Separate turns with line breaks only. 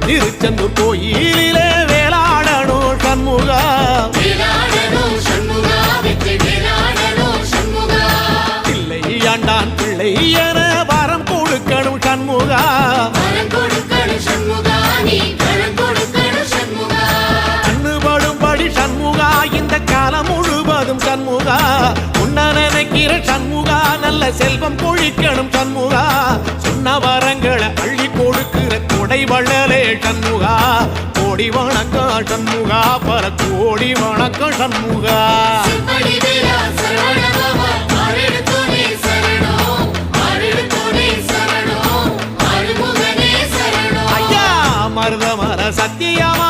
திருச்செந்தூர் கோயிலிலே வேளாடணும் சண்முகா பிள்ளை ஆண்டான் பிள்ளை என வரம் கொடுக்கணும் சண்முகா கண்ணுபடும்படி சண்முகா இந்த காலம் முழுவதும் சண்முகா உன்ன நினைக்கிற சண்முகா நல்ல செல்வம் பொழிக்கணும் சண்முகா சொன்ன வரங்களை அள்ளி கொடுக்கிற கொடை வள்ளலே சண்முகா கோடி வணக்கம் சண்முகா பல கோடி வணக்கம் சண்முகா ஐயா மருதமர சத்தியமா